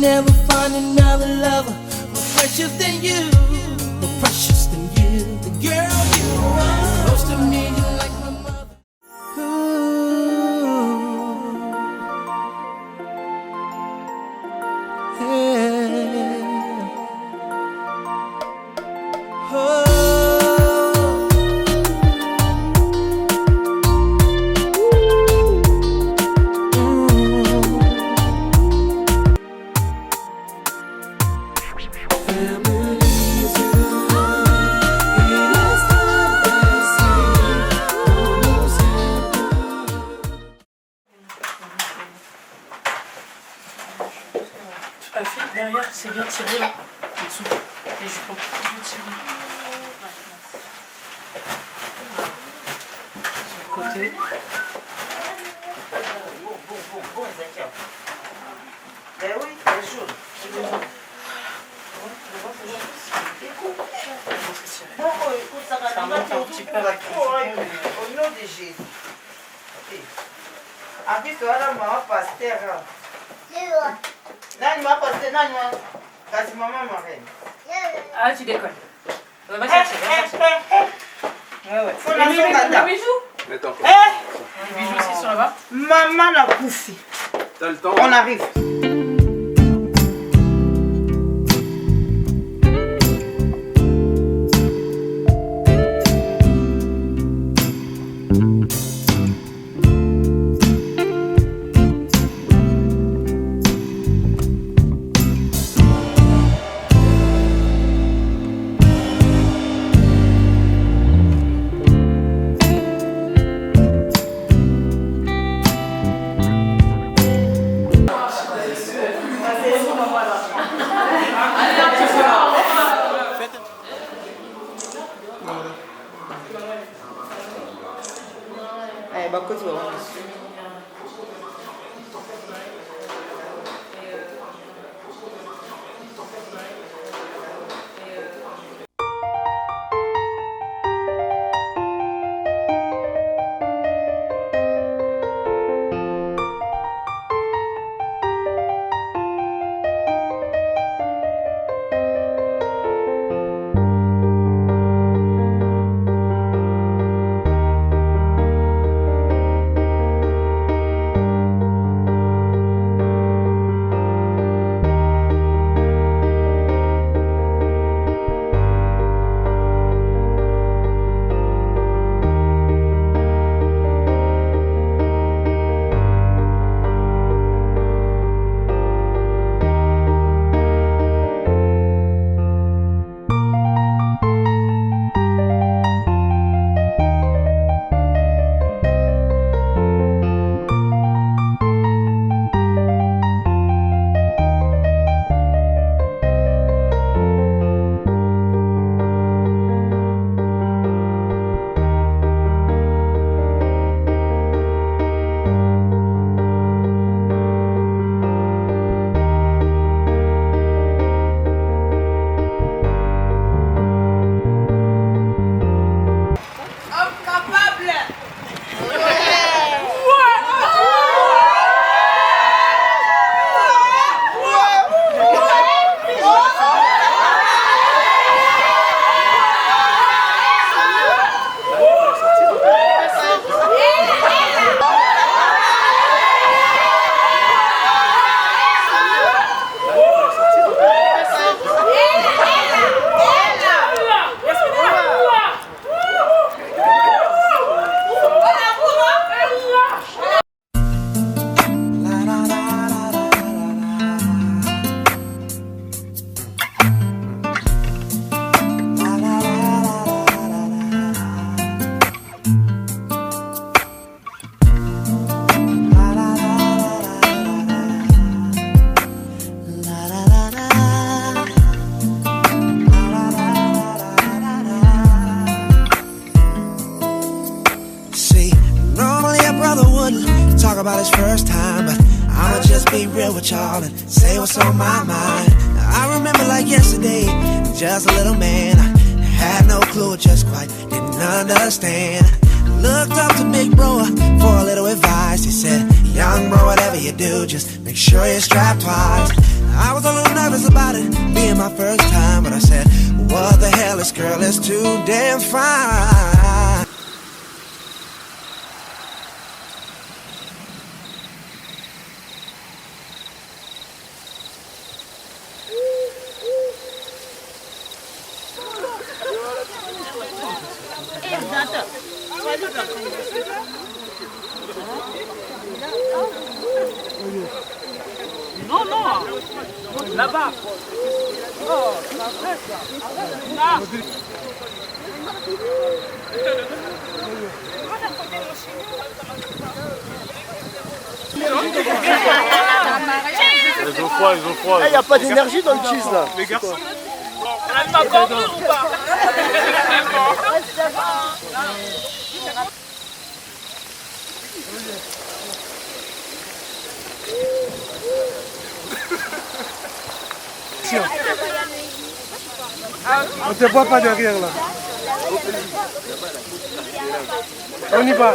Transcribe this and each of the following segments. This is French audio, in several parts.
never find another lover more precious than you, more precious than you. The girl you are close to me, you like my mother. Derrière, c'est bien tiré là, en dessous. Et je prends bien tiré. Sur le côté. Bon, Ezekiel. Ben oui, c'est jaune. Bon, écoute, ça va monte un petit peu avec au nom de Jésus. Après, tu as la maman pasteur. Nani ma pasteur, nani ma kasi maman marraine. Ah, tu décolles. Va chercher, va chercher. Ouais. Faut la faire Les bijoux. Mets ton Les bijoux aussi sur là-bas. Maman l'a poussé. T'as le temps? On arrive. Allez, bah, côté, on talk about his first time, but I'ma just be real with y'all and say what's on my mind. I remember like yesterday, just a little man, I had no clue, just quite didn't understand. Looked up to big bro for a little advice. He said, young bro, whatever whatever you do, just make sure you're strapped twice. I was a little nervous about it being my first time, but I said, what the hell, this girl is too damn fine. Non, non, là-bas. Oh, là. Ils ont froid, ils ont froid. Il n'y a pas d'énergie dans le cheese là. Les garçons. Elle m'a compris ou pas? On ne te voit pas derrière là. On y va.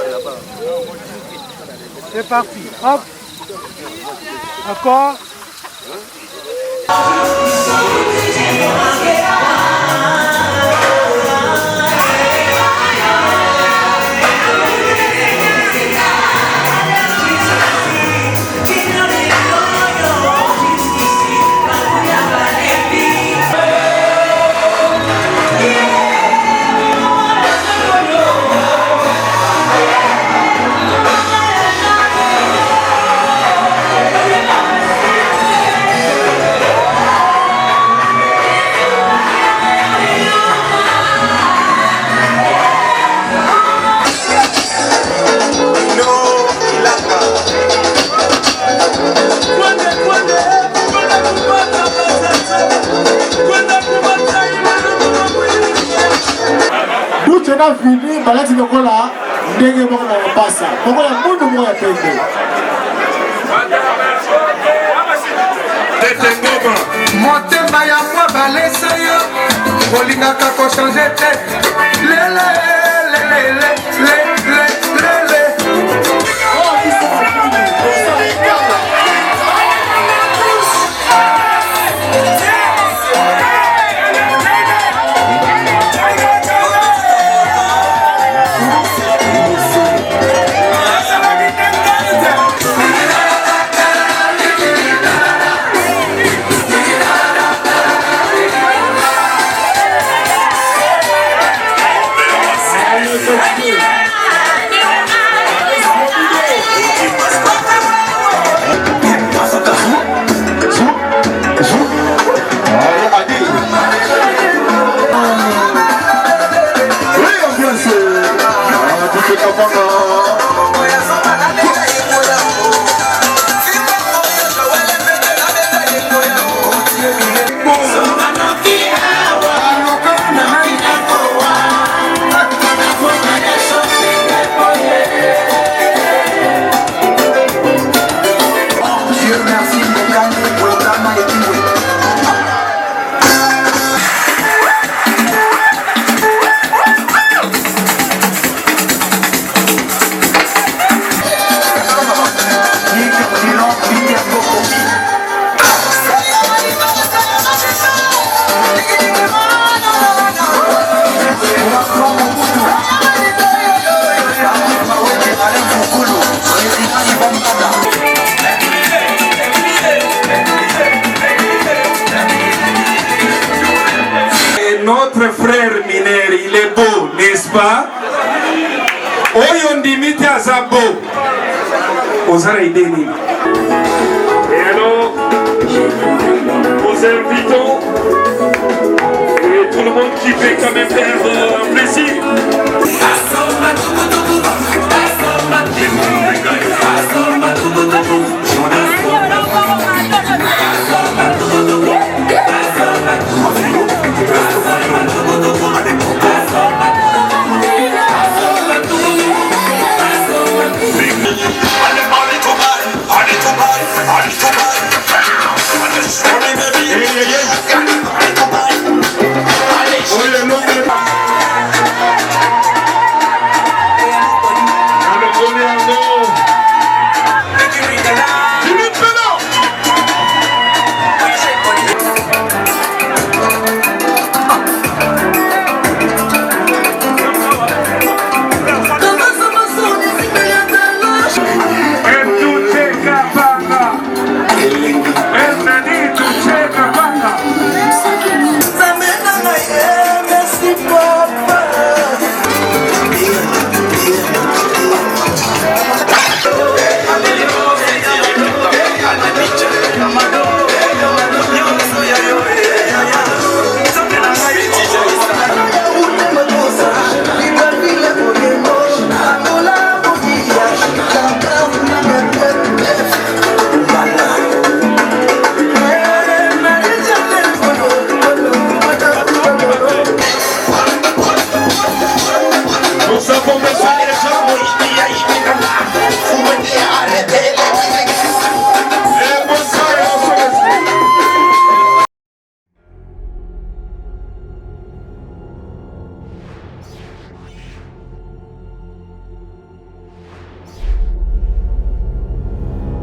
C'est parti. Hop. Encore. tena fini balati lokola ndenge moko na pasa moko ya mundu moko ya pembe tetengoma motema ya mwa balesa yo olingaka kochange te lele Notre frère Mineri, il est beau, n'est-ce pas? Oyondimite Azabo. Ozara Ideni. Et alors, nous invitons et tout le monde qui fait quand même faire un plaisir.